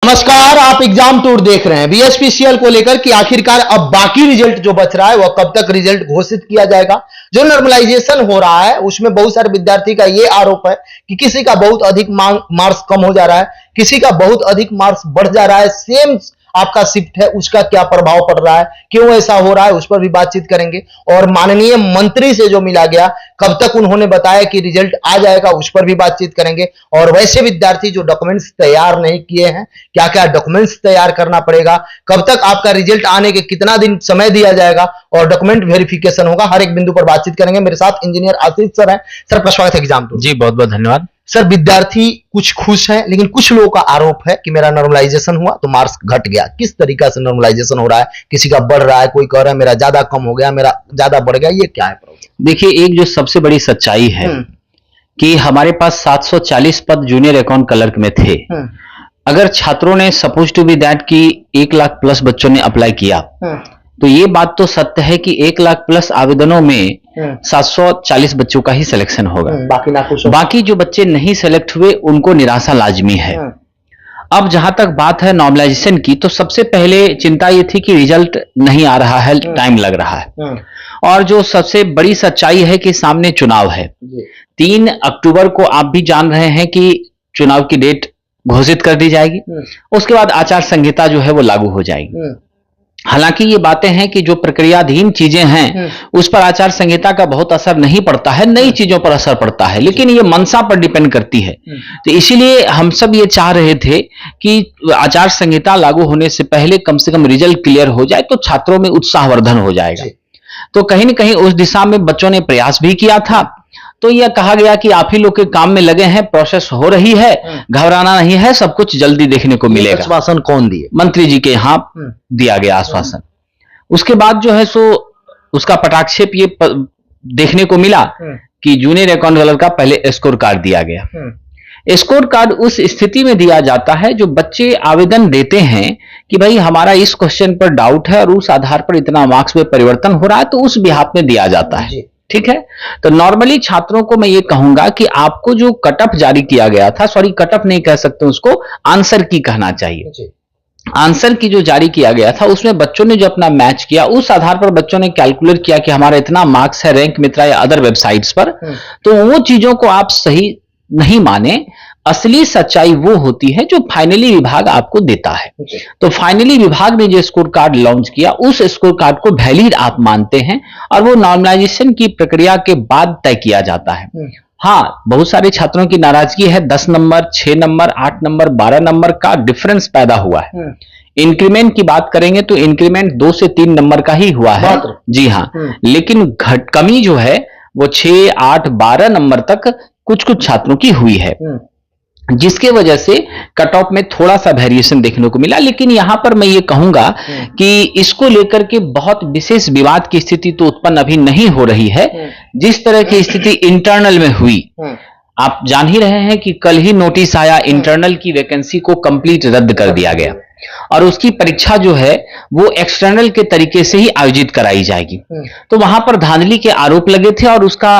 नमस्कार, आप exam tour देख रहे हैं बीएसपीसीएल को लेकर कि आखिरकार अब बाकी रिजल्ट जो बच रहा है वह कब तक रिजल्ट घोषित किया जाएगा। जो नॉर्मलाइजेशन हो रहा है उसमें बहुत सारे विद्यार्थी का यह आरोप है कि किसी का बहुत अधिक मार्क्स कम हो जा रहा है, किसी का बहुत अधिक मार्क्स बढ़ जा रहा है। सेम आपका शिफ्ट है, उसका क्या प्रभाव पड़ रहा है, क्यों ऐसा हो रहा है, उस पर भी बातचीत करेंगे। और माननीय मंत्री से जो मिला गया, कब तक उन्होंने बताया कि रिजल्ट आ जाएगा, उस पर भी बातचीत करेंगे। और वैसे विद्यार्थी जो डॉक्यूमेंट्स तैयार नहीं किए हैं, क्या क्या डॉक्यूमेंट्स तैयार करना पड़ेगा, कब तक आपका रिजल्ट आने के कितना दिन समय दिया जाएगा और डॉक्यूमेंट वेरिफिकेशन होगा, हर एक बिंदु पर बातचीत करेंगे। मेरे साथ इंजीनियर आशीष सर हैं। सर, आपका स्वागत है एग्जाम टूर। जी, बहुत बहुत धन्यवाद। सर, विद्यार्थी कुछ खुश हैं, लेकिन कुछ लोगों का आरोप है कि मेरा नॉर्मलाइजेशन हुआ तो मार्क्स घट गया। किस तरीका से नॉर्मलाइजेशन हो रहा है? किसी का बढ़ रहा है, कोई कह रहा है मेरा ज्यादा कम हो गया, मेरा ज्यादा बढ़ गया, ये क्या है प्रॉब्लम? देखिए, एक जो सबसे बड़ी सच्चाई है कि हमारे पास 740 पद जूनियर अकाउंट क्लर्क में थे। अगर छात्रों ने सपोज टू बी दैट कि 1 लाख प्लस बच्चों ने अप्लाई किया, तो ये बात तो सत्य है कि 1 लाख प्लस आवेदनों में 740 बच्चों का ही सिलेक्शन होगा। बाकी जो बच्चे नहीं सेलेक्ट हुए उनको निराशा लाजमी है। अब जहां तक बात है नॉर्मलाइजेशन की, तो सबसे पहले चिंता ये थी कि रिजल्ट नहीं आ रहा है, टाइम लग रहा है। और जो सबसे बड़ी सच्चाई है कि सामने चुनाव है। 3 अक्टूबर को आप भी जान रहे हैं कि चुनाव की डेट घोषित कर दी जाएगी। उसके बाद आचार संहिता जो है वो लागू हो जाएगी। हालांकि ये बातें हैं कि जो प्रक्रियाधीन चीजें हैं उस पर आचार संहिता का बहुत असर नहीं पड़ता है, नई चीजों पर असर पड़ता है, लेकिन ये मंशा पर डिपेंड करती है। तो इसीलिए हम सब ये चाह रहे थे कि आचार संहिता लागू होने से पहले कम से कम रिजल्ट क्लियर हो जाए तो छात्रों में उत्साहवर्धन हो जाएगा। तो कहीं न कहीं उस दिशा में बच्चों ने प्रयास भी किया था। तो यह कहा गया कि आप ही लोग के काम में लगे हैं, प्रोसेस हो रही है, घबराना नहीं है, सब कुछ जल्दी देखने को मिलेगा। आश्वासन कौन दिए? मंत्री जी के यहाँ दिया गया आश्वासन। उसके बाद जो है सो उसका पटाक्षेप ये देखने को मिला कि जूनियर अकाउंट क्लर्क का पहले स्कोर कार्ड दिया गया। स्कोर कार्ड उस स्थिति में दिया जाता है जो बच्चे आवेदन देते हैं कि भाई हमारा इस क्वेश्चन पर डाउट है और उस आधार पर इतना मार्क्स में परिवर्तन हो रहा है, तो उस बिहाफ में दिया जाता है। ठीक है। तो नॉर्मली छात्रों को मैं ये कहूंगा कि आपको जो कटअप जारी किया गया था, सॉरी कटअप नहीं कह सकते उसको, आंसर की कहना चाहिए। आंसर की जो जारी किया गया था उसमें बच्चों ने जो अपना मैच किया, उस आधार पर बच्चों ने कैलकुलेट किया कि हमारा इतना मार्क्स है रैंक मित्रा या अदर वेबसाइट्स पर। तो वो चीजों को आप सही नहीं माने। असली सच्चाई वो होती है जो फाइनली विभाग आपको देता है। तो फाइनली विभाग ने जो स्कोर कार्ड लॉन्च किया, उस स्कोर कार्ड को वैलिड आप मानते हैं और वो नॉर्मलाइजेशन की प्रक्रिया के बाद तय किया जाता है। हाँ, बहुत सारे छात्रों की नाराजगी है। 10 नंबर, 6 नंबर, 8 नंबर, 12 नंबर का डिफरेंस पैदा हुआ है। इंक्रीमेंट की बात करेंगे तो इंक्रीमेंट 2 से 3 नंबर का ही हुआ है। जी हाँ, लेकिन कमी जो है वो 6, 8, 12 नंबर तक कुछ कुछ छात्रों की हुई है, जिसके वजह से कट ऑफ में थोड़ा सा वेरिएशन देखने को मिला। लेकिन यहां पर मैं ये कहूंगा कि इसको लेकर के बहुत विशेष विवाद की स्थिति तो उत्पन्न अभी नहीं हो रही है। जिस तरह की स्थिति इंटरनल में हुई, आप जान ही रहे हैं कि कल ही नोटिस आया, इंटरनल की वैकेंसी को कंप्लीट रद्द कर दिया गया और उसकी परीक्षा जो है वो एक्सटर्नल के तरीके से ही आयोजित कराई जाएगी। तो वहां पर धांधली के आरोप लगे थे और उसका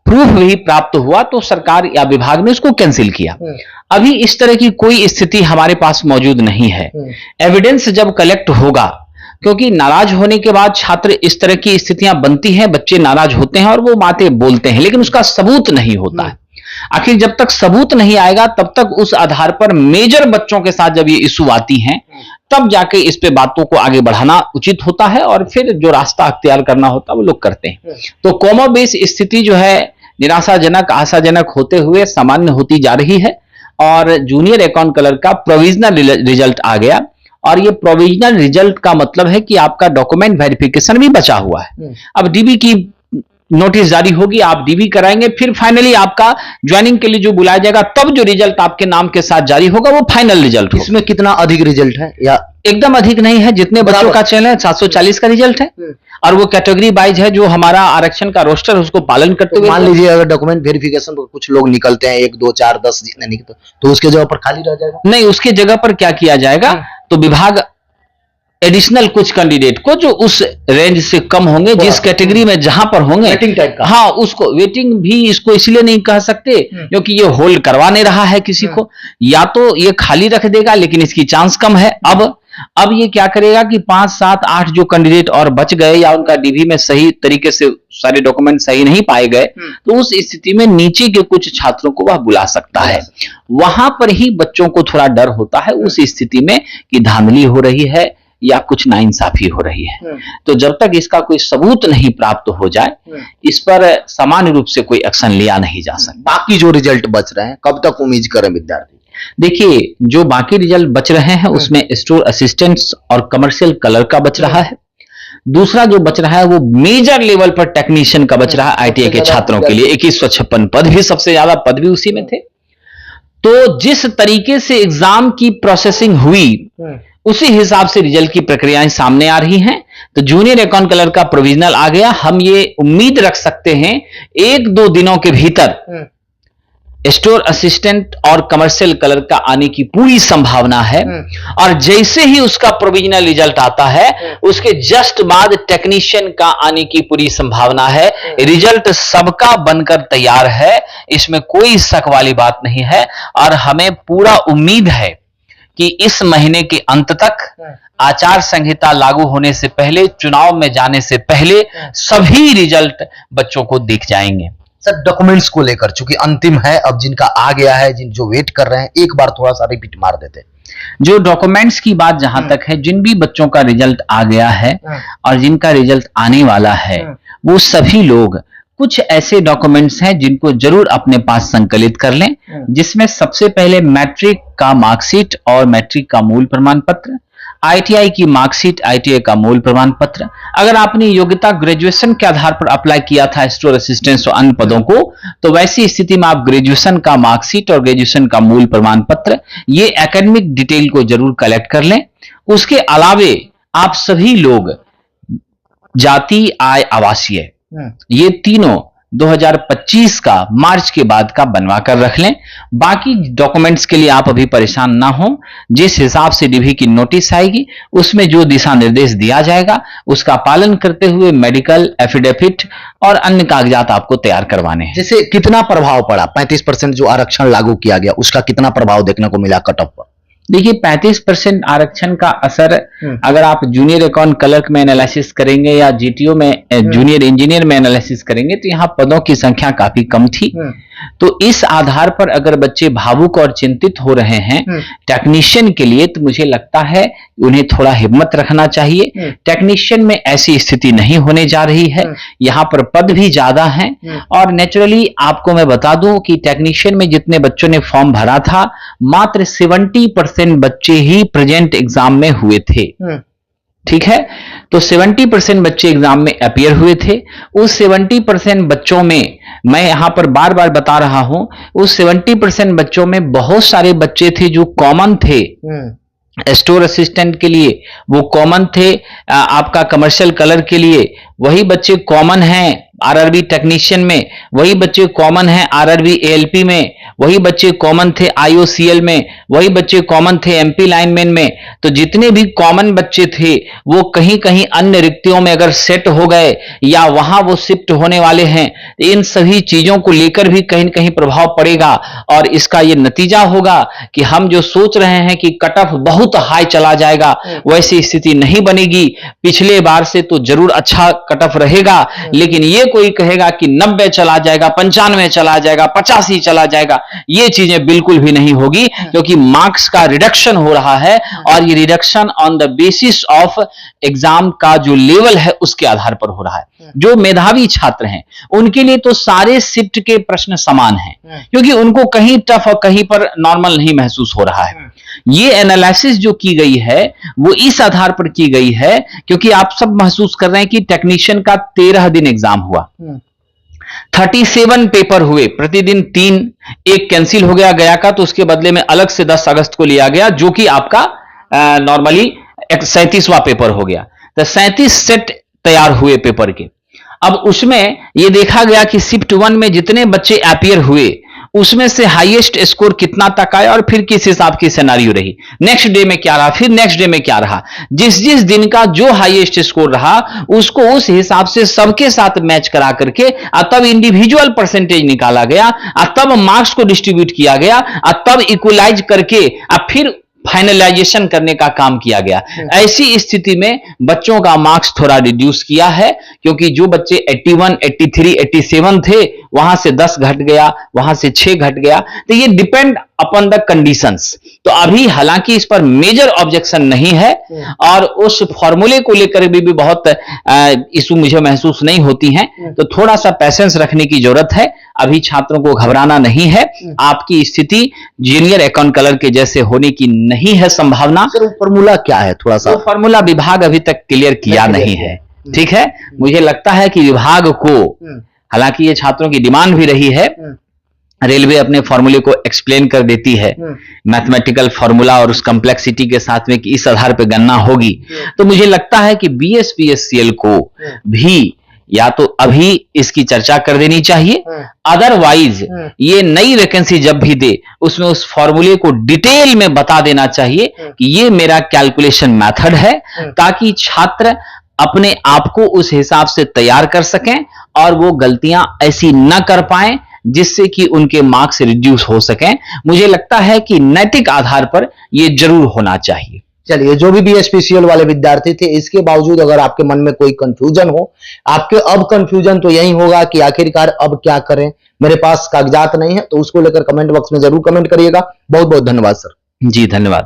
प्रूफ भी प्राप्त हुआ, तो सरकार या विभाग ने उसको कैंसिल किया। अभी इस तरह की कोई स्थिति हमारे पास मौजूद नहीं है। एविडेंस जब कलेक्ट होगा, क्योंकि नाराज होने के बाद छात्र, इस तरह की स्थितियां बनती हैं, बच्चे नाराज होते हैं और वो बातें बोलते हैं, लेकिन उसका सबूत नहीं होता है। आखिर जब तक सबूत नहीं आएगा तब तक उस आधार पर मेजर बच्चों के साथ जब ये इशू आती हैं, तब जाके इस पे बातों को आगे बढ़ाना उचित होता है और फिर जो रास्ता अख्तियार करना होता है वो लोग करते हैं। तो कॉमोबेस स्थिति जो है निराशाजनक, आशाजनक होते हुए सामान्य होती जा रही है और जूनियर अकाउंट क्लर्क का प्रोविजनल रिजल्ट आ गया। और ये प्रोविजनल रिजल्ट का मतलब है कि आपका डॉक्यूमेंट वेरिफिकेशन भी बचा हुआ है। अब डीबी की नोटिस जारी होगी, आप डीबी कराएंगे, फिर फाइनली आपका ज्वाइनिंग के लिए जो बुलाया जाएगा, तब जो रिजल्ट आपके नाम के साथ जारी होगा वो फाइनल रिजल्ट होगा। इसमें कितना अधिक रिजल्ट है या एकदम अधिक नहीं है? जितने बच्चों का चयन है 740 का रिजल्ट है और वो कैटेगरी वाइज है। जो हमारा आरक्षण का रोस्टर उसको पालन करते हुए, मान लीजिए अगर डॉक्यूमेंट वेरिफिकेशन पर कुछ लोग निकलते हैं, 1, 2, 4, 10 जितने निकलते, तो उसके जगह पर खाली रह जाएगा? नहीं, उसके जगह पर क्या किया जाएगा, तो विभाग एडिशनल कुछ कैंडिडेट को जो उस रेंज से कम होंगे, जिस कैटेगरी में जहां पर होंगे, वेटिंग टाइप का, हाँ उसको वेटिंग भी इसको इसलिए नहीं कह सकते क्योंकि ये होल्ड करवा नहीं रहा है किसी को, या तो ये खाली रख देगा लेकिन इसकी चांस कम है। अब ये क्या करेगा कि 5, 7, 8 जो कैंडिडेट और बच गए या उनका डीवी में सही तरीके से सारे डॉक्यूमेंट सही नहीं पाए गए, तो उस स्थिति में नीचे के कुछ छात्रों को वह बुला सकता है। वहां पर ही बच्चों को थोड़ा डर होता है उस स्थिति में कि धांधली हो रही है या कुछ नाइंसाफी हो रही है। तो जब तक इसका कोई सबूत नहीं प्राप्त हो जाए, इस पर सामान्य रूप से कोई एक्शन लिया नहीं जा सकता। बाकी जो रिजल्ट बच रहे हैं कब तक उम्मीद करें विद्यार्थी? देखिए, जो बाकी रिजल्ट बच रहे हैं उसमें स्टोर असिस्टेंट्स और कमर्शियल कलर का बच रहा है। दूसरा जो बच रहा है वो मेजर लेवल पर टेक्नीशियन का बच रहा है आईटीआई के छात्रों के लिए। 2156 पद भी, सबसे ज्यादा पद भी उसी में थे। तो जिस तरीके से एग्जाम की प्रोसेसिंग हुई उसी हिसाब से रिजल्ट की प्रक्रियाएं सामने आ रही हैं। तो जूनियर अकाउंट कलर का प्रोविजनल आ गया। हम ये उम्मीद रख सकते हैं 1-2 दिनों के भीतर स्टोर असिस्टेंट और कमर्शियल कलर का आने की पूरी संभावना है। और जैसे ही उसका प्रोविजनल रिजल्ट आता है उसके जस्ट बाद टेक्नीशियन का आने की पूरी संभावना है। रिजल्ट सबका बनकर तैयार है, इसमें कोई शक वाली बात नहीं है। और हमें पूरा उम्मीद है कि इस महीने के अंत तक आचार संहिता लागू होने से पहले, चुनाव में जाने से पहले सभी रिजल्ट बच्चों को दिख जाएंगे। सर, डॉक्यूमेंट्स को लेकर चूंकि अंतिम है, अब जिनका आ गया है, जो वेट कर रहे हैं, एक बार थोड़ा सा रिपीट मार देते। जो डॉक्यूमेंट्स की बात जहां तक है, जिन भी बच्चों का रिजल्ट आ गया है और जिनका रिजल्ट आने वाला है, वो सभी लोग कुछ ऐसे डॉक्यूमेंट्स हैं जिनको जरूर अपने पास संकलित कर लें, जिसमें सबसे पहले मैट्रिक का मार्कशीट और मैट्रिक का मूल प्रमाण पत्र, आईटीआई की मार्कशीट, आईटीआई का मूल प्रमाण पत्र। अगर आपने योग्यता ग्रेजुएशन के आधार पर अप्लाई किया था स्टोर असिस्टेंट और अन्य पदों को, तो वैसी स्थिति में आप ग्रेजुएशन का मार्कशीट और ग्रेजुएशन का मूल प्रमाण पत्र, ये एकेडमिक डिटेल को जरूर कलेक्ट कर लें। उसके अलावे आप सभी लोग जाति, आय, आवासीय, ये तीनों 2025 का मार्च के बाद का बनवा कर रख लें। बाकी डॉक्यूमेंट्स के लिए आप अभी परेशान ना हो। जिस हिसाब से डीवी की नोटिस आएगी उसमें जो दिशा निर्देश दिया जाएगा उसका पालन करते हुए मेडिकल, एफिडेविट और अन्य कागजात आपको तैयार करवाने हैं। जैसे कितना प्रभाव पड़ा? 35% जो आरक्षण लागू किया गया उसका कितना प्रभाव देखने को मिला कट ऑफ पर? देखिए, 35% आरक्षण का असर अगर आप जूनियर अकाउंट क्लर्क में एनालिसिस करेंगे या जीटीओ में जूनियर इंजीनियर में एनालिसिस करेंगे तो यहाँ पदों की संख्या काफी कम थी। तो इस आधार पर अगर बच्चे भावुक और चिंतित हो रहे हैं टेक्नीशियन के लिए, तो मुझे लगता है उन्हें थोड़ा हिम्मत रखना चाहिए। टेक्नीशियन में ऐसी स्थिति नहीं होने जा रही है, यहाँ पर पद भी ज्यादा हैं। और नेचुरली आपको मैं बता दूं कि टेक्नीशियन में जितने बच्चों ने फॉर्म भरा था, मात्र 70% बच्चे ही प्रेजेंट एग्जाम में हुए थे। ठीक है, तो 70% बच्चे एग्जाम में अपीयर हुए थे। उस 70% बच्चों में, मैं यहां पर बार बार बता रहा हूं, उस 70% बच्चों में बहुत सारे बच्चे थे जो कॉमन थे। स्टोर असिस्टेंट के लिए वो कॉमन थे, आपका कमर्शियल कलर के लिए वही बच्चे कॉमन हैं आरआरबी टेक्नीशियन में, वही बच्चे कॉमन हैं आरआरबी एएलपी में, वही बच्चे कॉमन थे आईओसीएल में, वही बच्चे कॉमन थे एमपी लाइनमैन में। तो जितने भी कॉमन बच्चे थे वो कहीं कहीं अन्य रिक्तियों में अगर सेट हो गए या वहां वो शिफ्ट होने वाले हैं, इन सभी चीजों को लेकर भी कहीं न कहीं प्रभाव पड़ेगा। और इसका ये नतीजा होगा कि हम जो सोच रहे हैं कि कट ऑफ बहुत हाई चला जाएगा, वैसी स्थिति नहीं बनेगी। पिछले बार से तो जरूर अच्छा कट ऑफ रहेगा, लेकिन ये कोई कहेगा कि 90 चला जाएगा, 95 चला जाएगा, 85 चला जाएगा, ये चीजें बिल्कुल भी नहीं होगी, क्योंकि मार्क्स का रिडक्शन हो रहा है और ये reduction on the basis of exam का जो लेवल है उसके आधार पर हो रहा है। जो मेधावी छात्र हैं उनके लिए तो सारे शिफ्ट के प्रश्न समान हैं, क्योंकि उनको कहीं टफ और कहीं पर नॉर्मल नहीं महसूस हो रहा है। ये एनालिसिस जो की गई है वो इस आधार पर की गई है क्योंकि आप सब महसूस कर रहे हैं कि टेक्नीशियन का 13 दिन एग्जाम हुआ, 37 पेपर हुए, प्रतिदिन 3, एक कैंसिल हो गया का, तो उसके बदले में अलग से 10 अगस्त को लिया गया, जो कि आपका नॉर्मली 37वां पेपर हो गया। तो 37 सेट तैयार हुए पेपर के। अब उसमें यह देखा गया कि शिफ्ट 1 में जितने बच्चे अपीयर हुए उसमें से हाईएस्ट स्कोर कितना तक आया और फिर किस हिसाब की सिनेरियो रही, नेक्स्ट डे में क्या रहा, फिर नेक्स्ट डे में क्या रहा, जिस जिस दिन का जो हाईएस्ट स्कोर रहा उसको उस हिसाब से सबके साथ मैच करा करके तब इंडिविजुअल परसेंटेज निकाला गया, तब मार्क्स को डिस्ट्रीब्यूट किया गया, तब इक्वलाइज करके फिर फाइनलाइजेशन करने का काम किया गया। ऐसी स्थिति में बच्चों का मार्क्स थोड़ा रिड्यूस किया है, क्योंकि जो बच्चे 81, 83, 87 थे वहां से 10 घट गया, वहां से 6 घट गया। तो ये डिपेंड अपॉन द कंडीशंस। तो अभी हालांकि इस पर मेजर ऑब्जेक्शन नहीं है और उस फॉर्मूले को लेकर भी बहुत इशू मुझे महसूस नहीं होती है। तो थोड़ा सा पैसेंस रखने की जरूरत है, अभी छात्रों को घबराना नहीं है। आपकी स्थिति जूनियर अकाउंट कलर के जैसे होने की नहीं है संभावना। सर, फॉर्मूला क्या है थोड़ा सा? तो फॉर्मूला विभाग अभी तक क्लियर किया नहीं है, ठीक है। मुझे लगता है कि विभाग को, हालांकि ये छात्रों की डिमांड भी रही है, रेलवे अपने फॉर्मूले को एक्सप्लेन कर देती है, मैथमेटिकल फॉर्मूला और उस कॉम्प्लेक्सिटी के साथ में कि इस आधार पे गणना होगी। तो मुझे लगता है कि BSPSCL को भी या तो अभी इसकी चर्चा कर देनी चाहिए, अदरवाइज ये नई वैकेंसी जब भी दे उसमें उस फॉर्मूले को डिटेल में बता देना चाहिए कि ये मेरा कैलकुलेशन मेथड है, ताकि छात्र अपने आप को उस हिसाब से तैयार कर सकें और वो गलतियां ऐसी न कर पाएं जिससे कि उनके मार्क्स रिड्यूस हो सकें। मुझे लगता है कि नैतिक आधार पर यह जरूर होना चाहिए। चलिए, जो भी BSPCL वाले विद्यार्थी थे, इसके बावजूद अगर आपके मन में कोई कंफ्यूजन हो, आपके अब कंफ्यूजन तो यही होगा कि आखिरकार अब क्या करें, मेरे पास कागजात नहीं है, तो उसको लेकर कमेंट बॉक्स में जरूर कमेंट करिएगा। बहुत बहुत धन्यवाद सर। जी धन्यवाद।